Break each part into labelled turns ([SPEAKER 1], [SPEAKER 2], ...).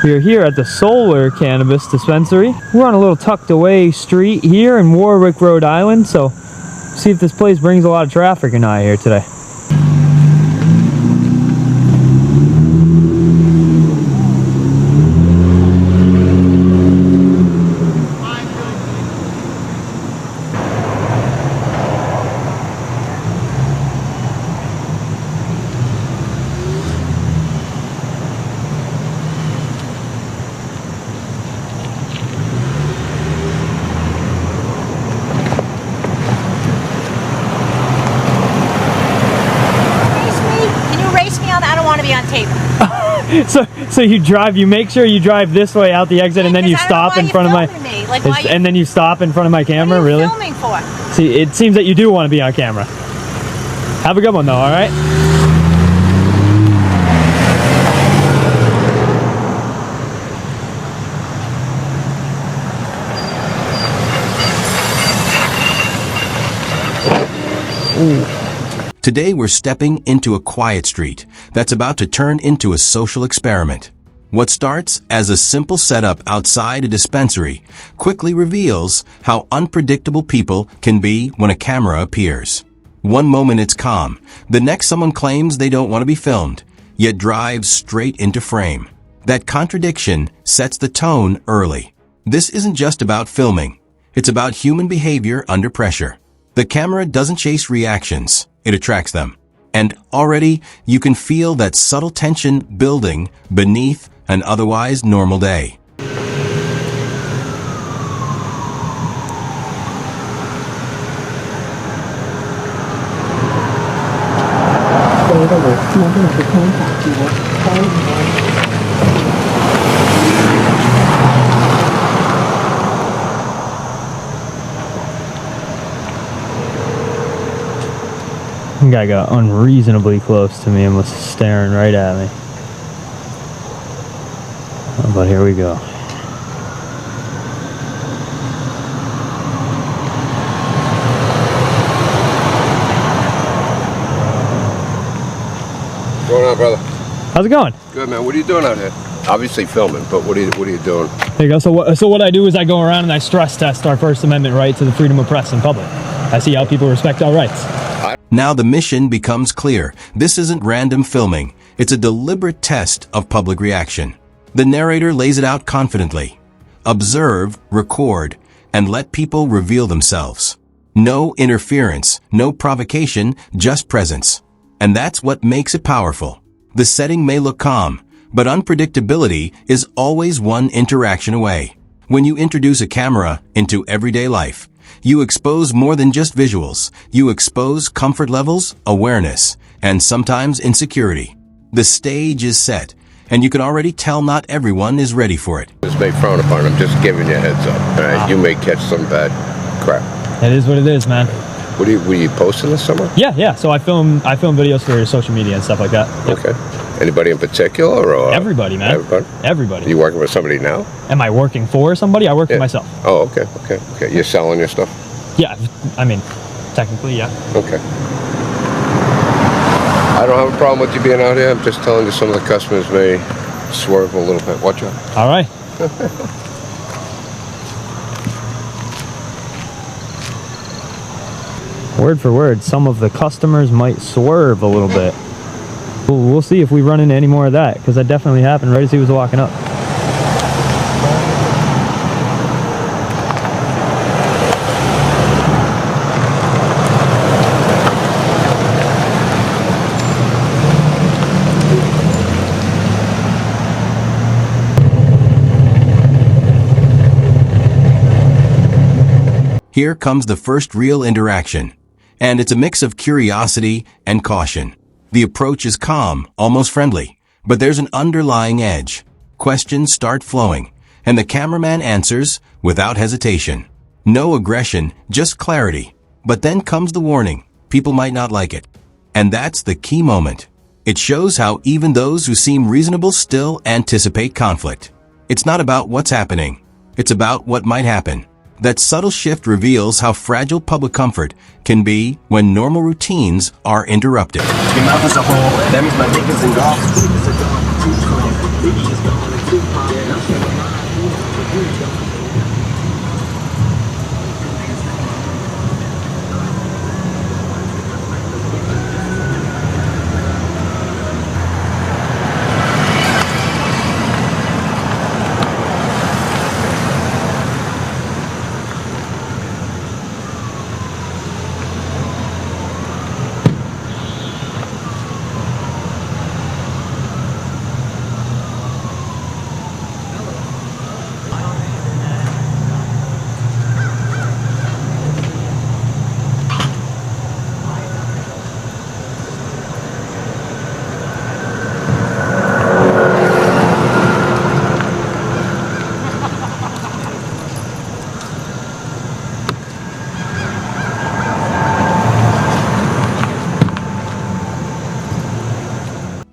[SPEAKER 1] We are here at the Solar Cannabis Dispensary. We're on a little tucked away street here in Warwick, Rhode Island, so see if this place brings a lot of traffic or not here today. So you drive, you make sure you drive this way out the exit, and then you stop in front of my, and then you stop in front of my camera.
[SPEAKER 2] What are you
[SPEAKER 1] really?
[SPEAKER 2] Filming for?
[SPEAKER 1] See, it seems that you do want to be on camera. Have a good one though. All right.
[SPEAKER 3] Ooh. Today we're stepping into a quiet street that's about to turn into a social experiment. What starts as a simple setup outside a dispensary quickly reveals how unpredictable people can be when a camera appears. One moment it's calm, the next someone claims they don't want to be filmed, yet drives straight into frame. That contradiction sets the tone early. This isn't just about filming, it's about human behavior under pressure. The camera doesn't chase reactions, it attracts them. And already, you can feel that subtle tension building beneath an otherwise normal day.
[SPEAKER 1] The guy got unreasonably close to me and was staring right at me. Oh, but here we go.
[SPEAKER 4] What's going on, brother?
[SPEAKER 1] How's it going?
[SPEAKER 4] Good, man. What are you doing out here? Obviously filming, but what are you doing?
[SPEAKER 1] There you go. So what I do is I go around and I stress test our First Amendment right to the freedom of press in public. I see how people respect our rights.
[SPEAKER 3] Now the mission becomes clear. This isn't random filming. It's a deliberate test of public reaction. The narrator lays it out confidently. Observe, record, and let people reveal themselves. No interference, no provocation, just presence. And that's what makes it powerful. The setting may look calm, but unpredictability is always one interaction away. When you introduce a camera into everyday life, you expose more than just visuals. You expose comfort levels, awareness, and sometimes insecurity. The stage is set, and you can already tell not everyone is ready for it.
[SPEAKER 4] This may frown upon. I'm just giving you a heads up. All right? Wow. You may catch some bad crap.
[SPEAKER 1] It is what it is, man.
[SPEAKER 4] Were you posting this somewhere?
[SPEAKER 1] Yeah. So I film videos for social media and stuff like that. Yep.
[SPEAKER 4] Okay. Anybody in particular, or
[SPEAKER 1] everybody, man? Everybody.
[SPEAKER 4] Are you working with somebody now?
[SPEAKER 1] Am I working for somebody? I work for myself.
[SPEAKER 4] Oh, okay. You're selling your stuff?
[SPEAKER 1] Yeah, I mean, technically, yeah.
[SPEAKER 4] Okay. I don't have a problem with you being out here. I'm just telling you some of the customers may swerve a little bit. Watch out.
[SPEAKER 1] All right. Word for word, some of the customers might swerve a little bit. We'll see if we run into any more of that, because that definitely happened right as he was walking up.
[SPEAKER 3] Here comes the first real interaction, and it's a mix of curiosity and caution. The approach is calm, almost friendly, but there's an underlying edge. Questions start flowing, and the cameraman answers without hesitation. No aggression, just clarity. But then comes the warning. People might not like it. And that's the key moment. It shows how even those who seem reasonable still anticipate conflict. It's not about what's happening. It's about what might happen. That subtle shift reveals how fragile public comfort can be when normal routines are interrupted.
[SPEAKER 5] Your mouth as a whole, that means my dick is engulfed.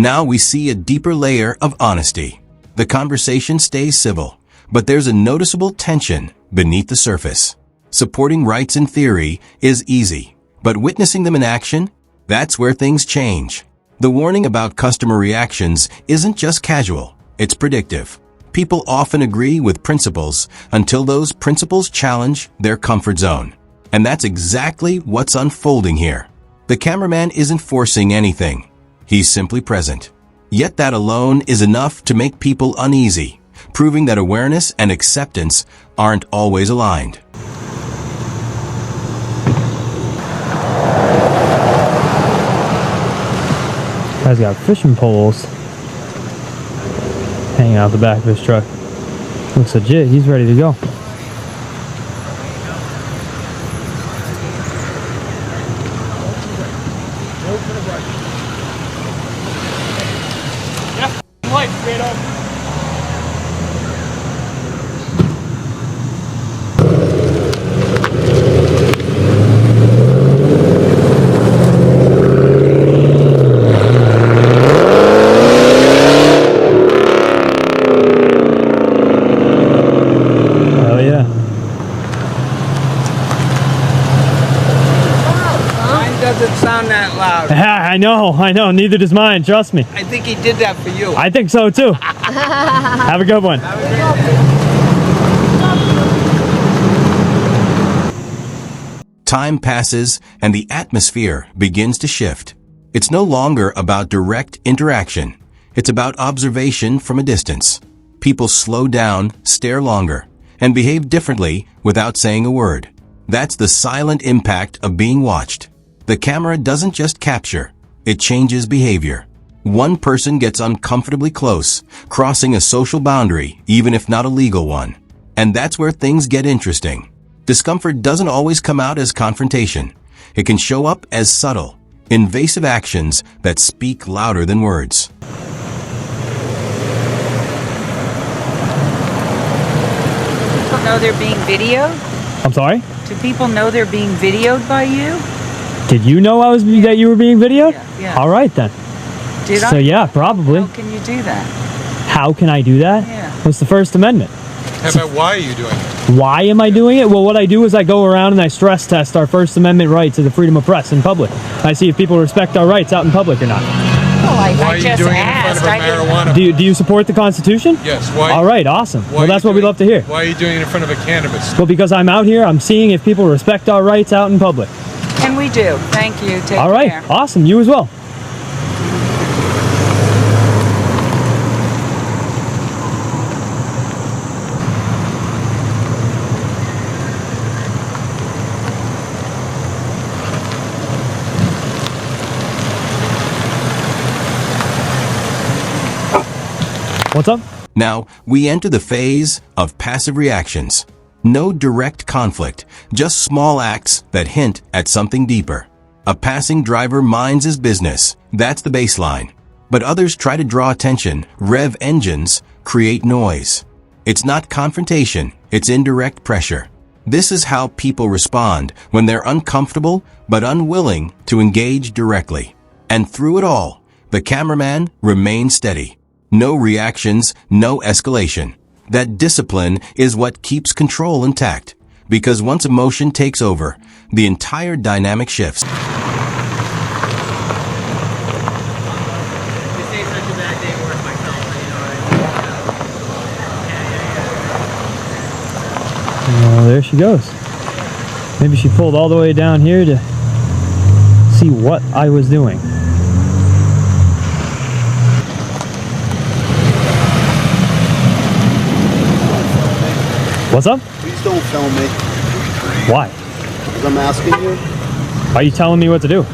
[SPEAKER 3] Now we see a deeper layer of honesty. The conversation stays civil, but there's a noticeable tension beneath the surface. Supporting rights in theory is easy, but witnessing them in action, that's where things change. The warning about customer reactions isn't just casual, it's predictive. People often agree with principles until those principles challenge their comfort zone. And that's exactly what's unfolding here. The cameraman isn't forcing anything. He's simply present. Yet that alone is enough to make people uneasy, proving that awareness and acceptance aren't always aligned.
[SPEAKER 1] Guy's got fishing poles hanging out the back of his truck. Looks legit. He's ready to go.
[SPEAKER 2] Doesn't sound that loud.
[SPEAKER 1] I know. Neither does mine. Trust me.
[SPEAKER 2] I think he did that for you.
[SPEAKER 1] I think so too. Have a good one.
[SPEAKER 3] Time passes and the atmosphere begins to shift. It's no longer about direct interaction. It's about observation from a distance. People slow down, stare longer, and behave differently without saying a word. That's the silent impact of being watched. The camera doesn't just capture, it changes behavior. One person gets uncomfortably close, crossing a social boundary, even if not a legal one. And that's where things get interesting. Discomfort doesn't always come out as confrontation. It can show up as subtle, invasive actions that speak louder than words.
[SPEAKER 5] People know they're being videoed?
[SPEAKER 1] I'm sorry?
[SPEAKER 5] Do people know they're being videoed by you?
[SPEAKER 1] Did you know that you were being videoed?
[SPEAKER 5] Yeah.
[SPEAKER 1] All right then.
[SPEAKER 5] Did
[SPEAKER 1] So
[SPEAKER 5] I?
[SPEAKER 1] yeah, probably.
[SPEAKER 5] How can you do that?
[SPEAKER 1] How can I do that?
[SPEAKER 5] Yeah.
[SPEAKER 1] What's the First Amendment?
[SPEAKER 6] How about why are you doing it?
[SPEAKER 1] Why am I doing it? Well, what I do is I go around and I stress test our First Amendment right to the freedom of press in public. I see if people respect our rights out in public or not.
[SPEAKER 5] Well,
[SPEAKER 6] Why
[SPEAKER 5] I
[SPEAKER 6] are you
[SPEAKER 5] just
[SPEAKER 6] doing it in
[SPEAKER 5] asked.
[SPEAKER 6] front of a
[SPEAKER 5] I
[SPEAKER 6] marijuana?
[SPEAKER 1] Do you support the Constitution?
[SPEAKER 6] Yes. Why?
[SPEAKER 1] All right, awesome.
[SPEAKER 6] why
[SPEAKER 1] Well,
[SPEAKER 6] are
[SPEAKER 1] that's
[SPEAKER 6] you
[SPEAKER 1] what we
[SPEAKER 6] doing-
[SPEAKER 1] love to hear.
[SPEAKER 6] Why are you doing it in front of a cannabis?
[SPEAKER 1] Well, because I'm out here, I'm seeing if people respect our rights out in public.
[SPEAKER 5] And we do. Thank you. Take
[SPEAKER 1] All right,
[SPEAKER 5] care.
[SPEAKER 1] awesome. You as well. What's up?
[SPEAKER 3] Now, we enter the phase of passive reactions. No direct conflict, just small acts that hint at something deeper. A passing driver minds his business, that's the baseline. But others try to draw attention, rev engines, create noise. It's not confrontation, it's indirect pressure. This is how people respond when they're uncomfortable but unwilling to engage directly. And through it all, the cameraman remains steady. No reactions, no escalation. That discipline is what keeps control intact. Because once emotion takes over, the entire dynamic shifts.
[SPEAKER 1] Oh, there she goes. Maybe she pulled all the way down here to see what I was doing. What's up?
[SPEAKER 7] Please don't film me.
[SPEAKER 1] Why?
[SPEAKER 7] Because I'm asking you.
[SPEAKER 1] Why are you telling me what to do?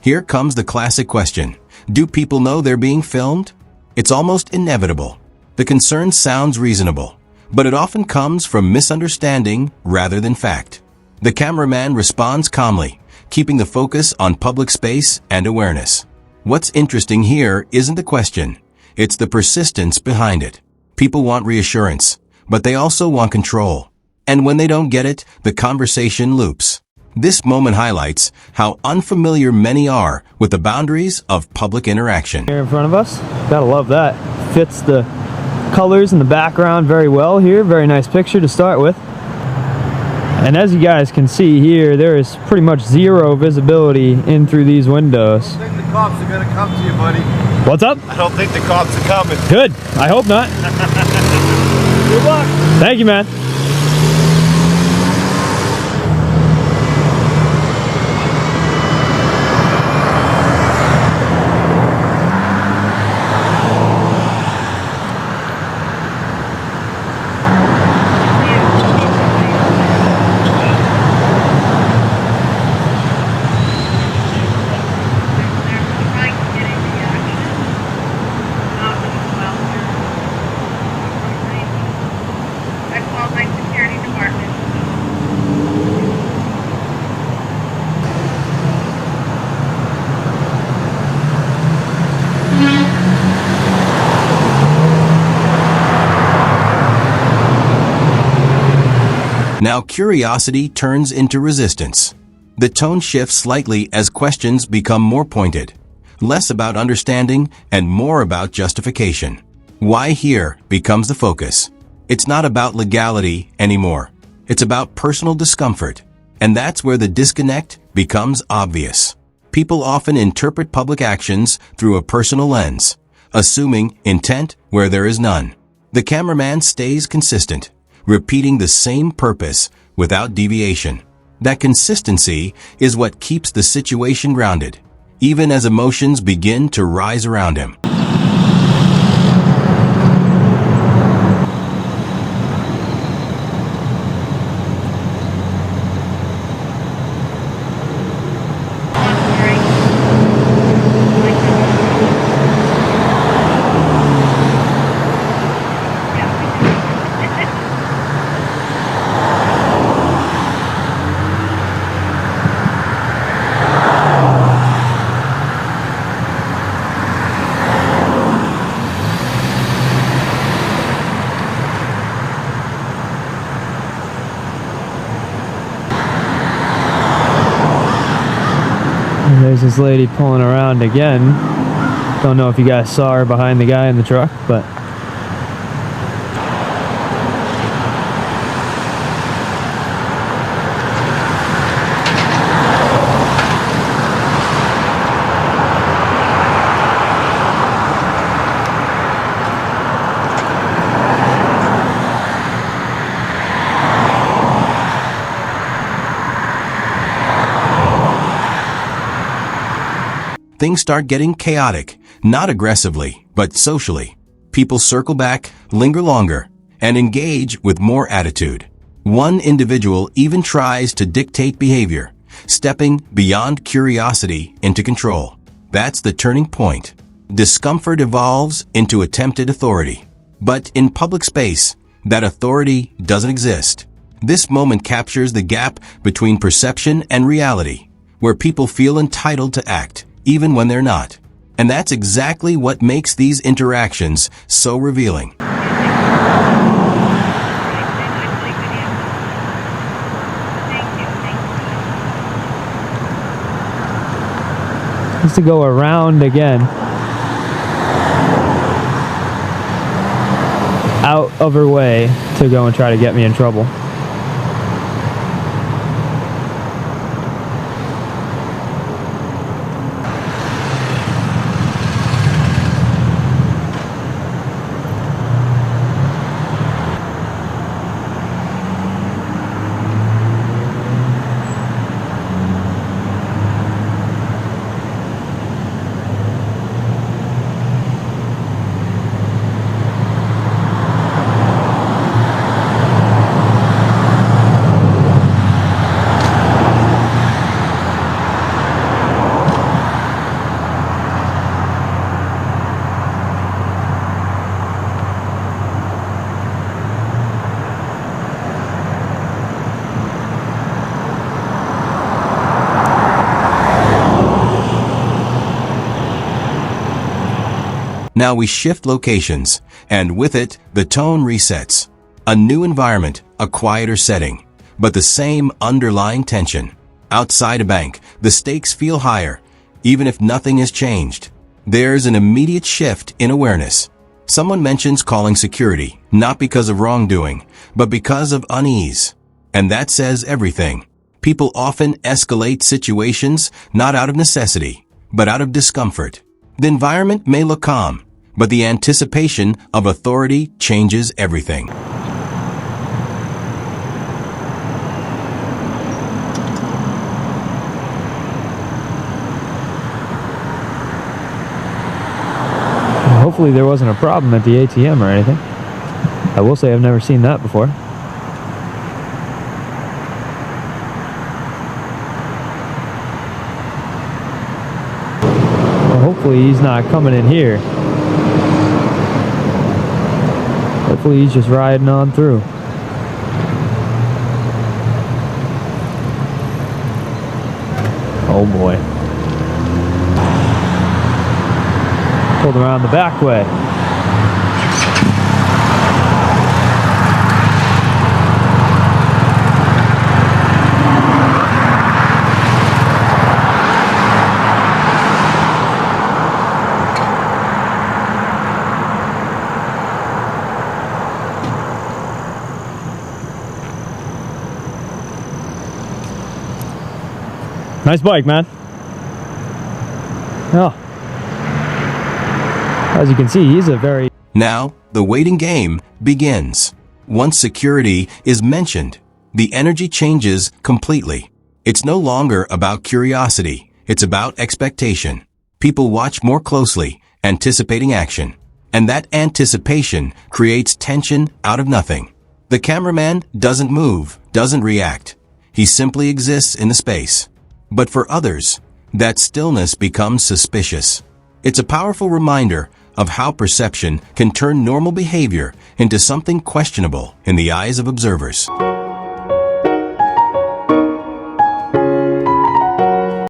[SPEAKER 3] Here comes the classic question. Do people know they're being filmed? It's almost inevitable. The concern sounds reasonable, but it often comes from misunderstanding rather than fact. The cameraman responds calmly, keeping the focus on public space and awareness. What's interesting here isn't the question, it's the persistence behind it. People want reassurance, but they also want control. And when they don't get it, the conversation loops. This moment highlights how unfamiliar many are with the boundaries of public interaction.
[SPEAKER 1] Here in front of us, gotta love that. Fits the colors in the background very well here. Very nice picture to start with. And as you guys can see here, there is pretty much zero visibility in through these windows.
[SPEAKER 7] I think the cops are gonna come to you, buddy.
[SPEAKER 1] What's up?
[SPEAKER 7] I don't think the cops are coming.
[SPEAKER 1] Good. I hope not.
[SPEAKER 7] Good luck.
[SPEAKER 1] Thank you, man.
[SPEAKER 3] Now curiosity turns into resistance. The tone shifts slightly as questions become more pointed, less about understanding and more about justification. Why here becomes the focus. It's not about legality anymore. It's about personal discomfort. And that's where the disconnect becomes obvious. People often interpret public actions through a personal lens, assuming intent where there is none. The cameraman stays consistent, repeating the same purpose without deviation. That consistency is what keeps the situation grounded, even as emotions begin to rise around him.
[SPEAKER 1] And there's this lady pulling around again. Don't know if you guys saw her behind the guy in the truck, but
[SPEAKER 3] things start getting chaotic, not aggressively, but socially. People circle back, linger longer, and engage with more attitude. One individual even tries to dictate behavior, stepping beyond curiosity into control. That's the turning point. Discomfort evolves into attempted authority. But in public space, that authority doesn't exist. This moment captures the gap between perception and reality, where people feel entitled to act, even when they're not. And that's exactly what makes these interactions so revealing.
[SPEAKER 1] just to go around again. Out of her way to go and try to get me in trouble.
[SPEAKER 3] Now we shift locations, and with it, the tone resets. A new environment, a quieter setting, but the same underlying tension. Outside a bank, the stakes feel higher, even if nothing has changed. There's an immediate shift in awareness. Someone mentions calling security, not because of wrongdoing, but because of unease. And that says everything. People often escalate situations not out of necessity, but out of discomfort. The environment may look calm, but the anticipation of authority changes everything.
[SPEAKER 1] Hopefully there wasn't a problem at the ATM or anything. I will say I've never seen that before. Well, hopefully he's not coming in here. Hopefully he's just riding on through. Oh boy. Pulled around the back way. Nice bike, man. Oh. As you can see, he's a very...
[SPEAKER 3] Now, the waiting game begins. Once security is mentioned, the energy changes completely. It's no longer about curiosity. It's about expectation. People watch more closely, anticipating action. And that anticipation creates tension out of nothing. The cameraman doesn't move, doesn't react. He simply exists in the space. But for others, that stillness becomes suspicious. It's a powerful reminder of how perception can turn normal behavior into something questionable in the eyes of observers.